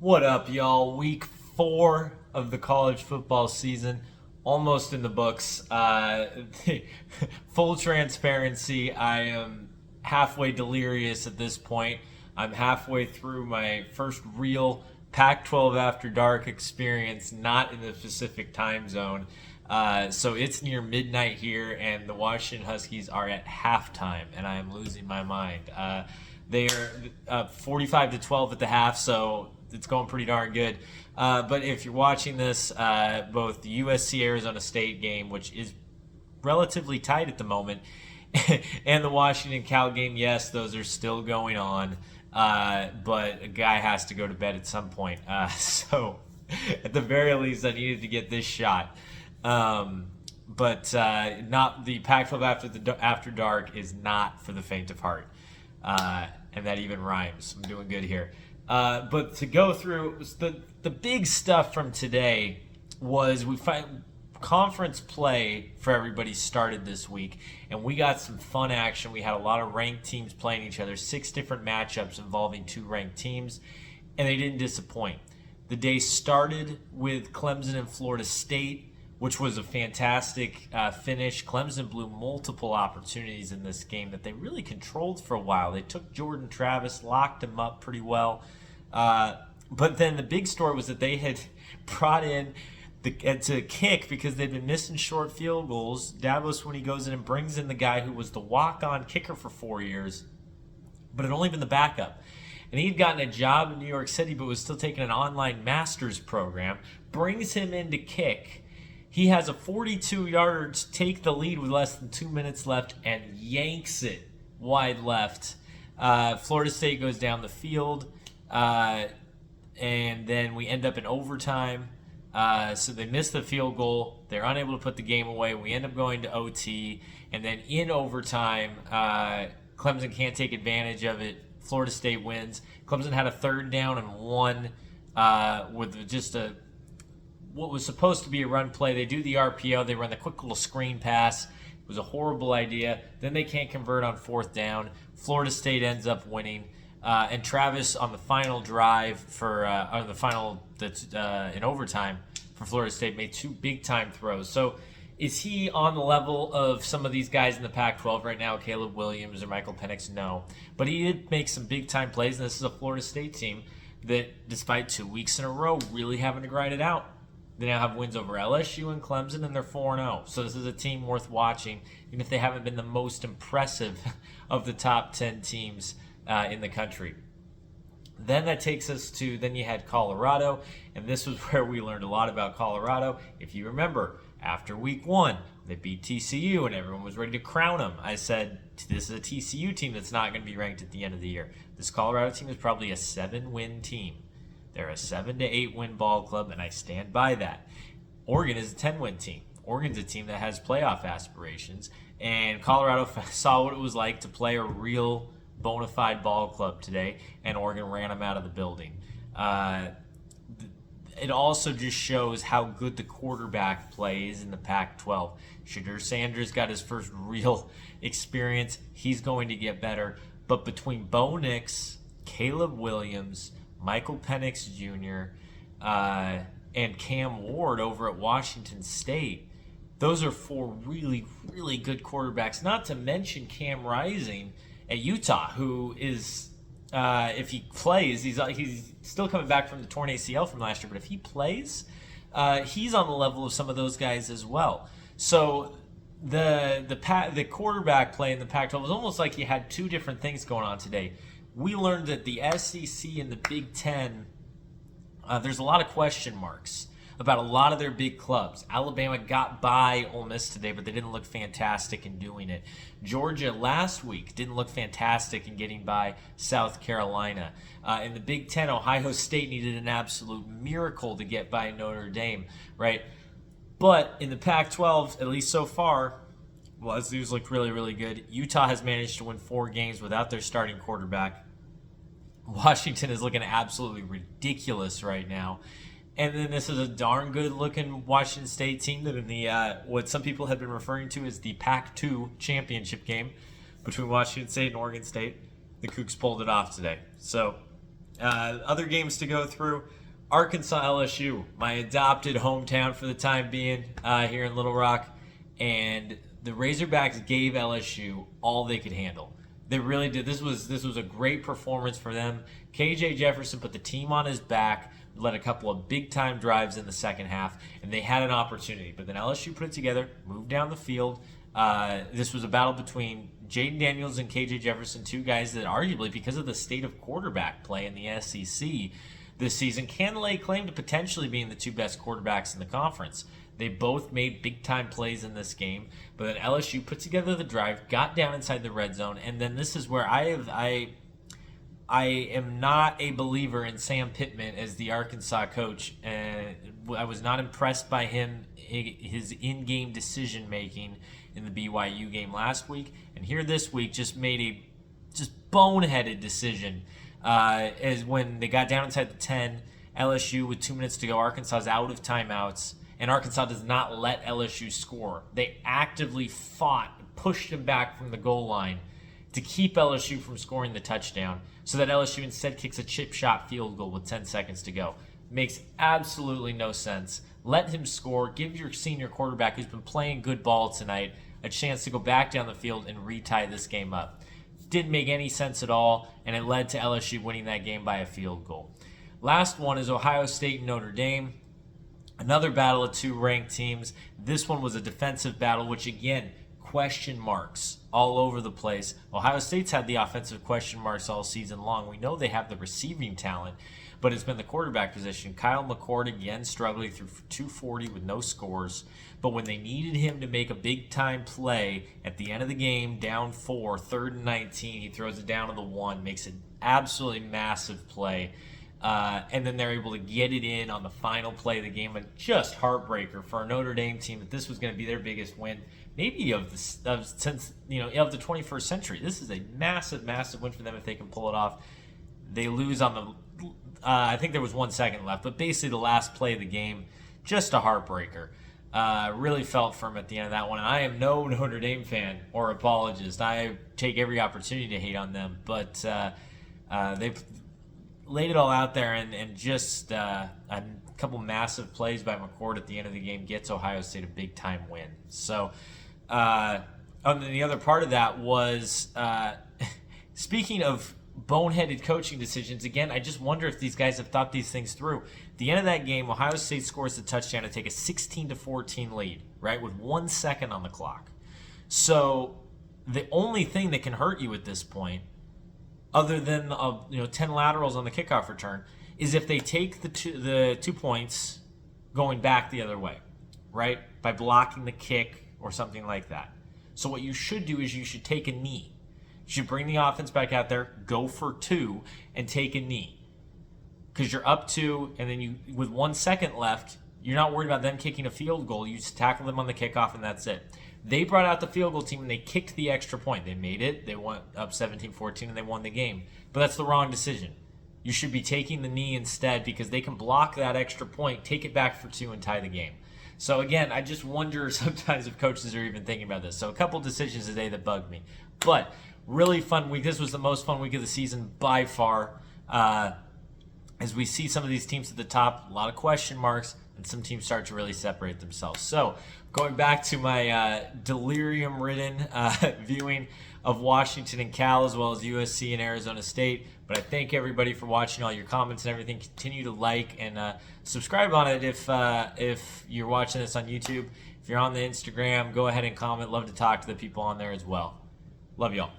What up, y'all? Week 4 of the college football season, almost in the books. Full transparency, I am halfway delirious at this point. I'm halfway through my first real Pac-12 After Dark experience, not in the Pacific time zone. So it's near midnight here, and the Washington Huskies are at halftime, and I am losing my mind. They are 45-12 at the half, so it's going pretty darn good. But if you're watching this, both the USC Arizona State game, which is relatively tight at the moment, and the Washington Cal game, yes, those are still going on. But a guy has to go to bed at some point. So at the very least, I needed to get this shot. But not the Pac-12 After Dark is not for the faint of heart. And that even rhymes. I'm doing good here. But to go through the big stuff from today was we find conference play for everybody started this week, and we got some fun action. We had a lot of ranked teams playing each other, 6 different matchups involving 2 ranked teams, and they didn't disappoint. The day started with Clemson and Florida State, which was a fantastic finish. Clemson blew multiple opportunities in this game that they really controlled for a while. They took Jordan Travis, locked him up pretty well. But then the big story was that they had brought in to kick because they'd been missing short field goals. Davos, when he goes in and brings in the guy who was the walk-on kicker for 4 years, but had only been the backup. And he'd gotten a job in New York City, but was still taking an online master's program, brings him in to kick. He has a 42-yarder to take the lead with less than 2 minutes left and yanks it wide left. Florida State goes down the field, and then we end up in overtime. So they miss the field goal. They're unable to put the game away. We end up going to OT, and then in overtime, Clemson can't take advantage of it. Florida State wins. Clemson had a 3rd down and 1 with just what was supposed to be a run play. They do the RPO. They run the quick little screen pass. It was a horrible idea. Then they can't convert on 4th down. Florida State ends up winning. And Travis on the final drive on the final in overtime for Florida State made 2 big-time throws. So is he on the level of some of these guys in the Pac-12 right now, Caleb Williams or Michael Penix? No. But he did make some big-time plays, and this is a Florida State team that, despite 2 weeks in a row, really having to grind it out. They now have wins over LSU and Clemson, and they're 4-0. So this is a team worth watching, even if they haven't been the most impressive of the top 10 teams in the country. Then that takes us to, then you had Colorado, and this was where we learned a lot about Colorado. If you remember, after week 1, they beat TCU, and everyone was ready to crown them. I said, this is a TCU team that's not going to be ranked at the end of the year. This Colorado team is probably a 7-win team. They're a 7 to 8 win ball club, and I stand by that. Oregon is a 10-win team. Oregon's a team that has playoff aspirations, and Colorado saw what it was like to play a real bona fide ball club today, and Oregon ran them out of the building. It also just shows how good the quarterback play is in the Pac-12. Shadur Sanders got his first real experience. He's going to get better. But between Bo Nix, Caleb Williams, Michael Penix Jr., and Cam Ward over at Washington State, those are 4 really, really good quarterbacks. Not to mention Cam Rising at Utah, who is, if he plays, he's still coming back from the torn ACL from last year, but if he plays, he's on the level of some of those guys as well. So the quarterback play in the Pac-12 was almost like you had 2 different things going on today. We learned that the SEC and the Big Ten, there's a lot of question marks about a lot of their big clubs. Alabama got by Ole Miss today, but they didn't look fantastic in doing it. Georgia last week didn't look fantastic in getting by South Carolina. In the Big Ten, Ohio State needed an absolute miracle to get by Notre Dame, right? But in the Pac-12, at least so far, well, these look really, really good. Utah has managed to win 4 games without their starting quarterback. Washington is looking absolutely ridiculous right now. And then this is a darn good-looking Washington State team that in the what some people have been referring to as the Pac-2 championship game between Washington State and Oregon State, the Cougs pulled it off today. So Other games to go through. Arkansas LSU, my adopted hometown for the time being here in Little Rock. And the Razorbacks gave LSU all they could handle. They really did. This was a great performance for them. KJ Jefferson put the team on his back, led a couple of big-time drives in the second half, and they had an opportunity. But then LSU put it together, moved down the field. This was a battle between Jaden Daniels and KJ Jefferson, two guys that arguably, because of the state of quarterback play in the SEC this season, can lay claim to potentially being the two best quarterbacks in the conference. They both made big-time plays in this game, but then LSU put together the drive, got down inside the red zone, and then this is where I am not a believer in Sam Pittman as the Arkansas coach. I was not impressed by his in-game decision-making in the BYU game last week, and here this week just made a boneheaded decision as when they got down inside the 10, LSU with 2 minutes to go, Arkansas's out of timeouts, and Arkansas does not let LSU score. They actively fought, pushed them back from the goal line to keep LSU from scoring the touchdown, so that LSU instead kicks a chip shot field goal with 10 seconds to go. Makes absolutely no sense. Let him score. Give your senior quarterback, who's been playing good ball tonight, a chance to go back down the field and retie this game up. Didn't make any sense at all, and it led to LSU winning that game by a field goal. Last one is Ohio State and Notre Dame. Another battle of two ranked teams. This one was a defensive battle, which again, question marks all over the place. Ohio State's had the offensive question marks all season long. We know they have the receiving talent, but it's been the quarterback position. Kyle McCord again struggling through 240 with no scores. But when they needed him to make a big-time play at the end of the game, down 4, 3rd and 19, he throws it down to the 1, makes an absolutely massive play. And then they're able to get it in on the final play of the game. And just heartbreaker for a Notre Dame team that this was going to be their biggest win, maybe of the 21st century. This is a massive, massive win for them if they can pull it off. They lose on the, I think there was 1 second left, but basically the last play of the game, just a heartbreaker. Really felt for him at the end of that one. And I am no Notre Dame fan or apologist. I take every opportunity to hate on them, but they've laid it all out there, and just a couple massive plays by McCord at the end of the game gets Ohio State a big-time win. So and then the other part of that was, speaking of boneheaded coaching decisions, again, I just wonder if these guys have thought these things through. At the end of that game, Ohio State scores the touchdown to take a 16-14 lead, right, with 1 second on the clock. So the only thing that can hurt you at this point, other than 10 laterals on the kickoff return, is if they take the 2 points going back the other way, right, by blocking the kick or something like that. So what you should do is you should take a knee. You should bring the offense back out there, go for 2, and take a knee. Because you're up 2, and then you, with 1 second left, you're not worried about them kicking a field goal. You just tackle them on the kickoff, and that's it. They brought out the field goal team, and they kicked the extra point. They made it. They went up 17-14, and they won the game. But that's the wrong decision. You should be taking the knee instead, because they can block that extra point, take it back for 2, and tie the game. So again, I just wonder sometimes if coaches are even thinking about this. So a couple decisions today that bugged me. But really fun week. This was the most fun week of the season by far. As we see some of these teams at the top, a lot of question marks, and some teams start to really separate themselves. So going back to my delirium-ridden viewing of Washington and Cal, as well as USC and Arizona State. But I thank everybody for watching, all your comments and everything. Continue to like and subscribe on it if you're watching this on YouTube. If you're on the Instagram, go ahead and comment. Love to talk to the people on there as well. Love y'all.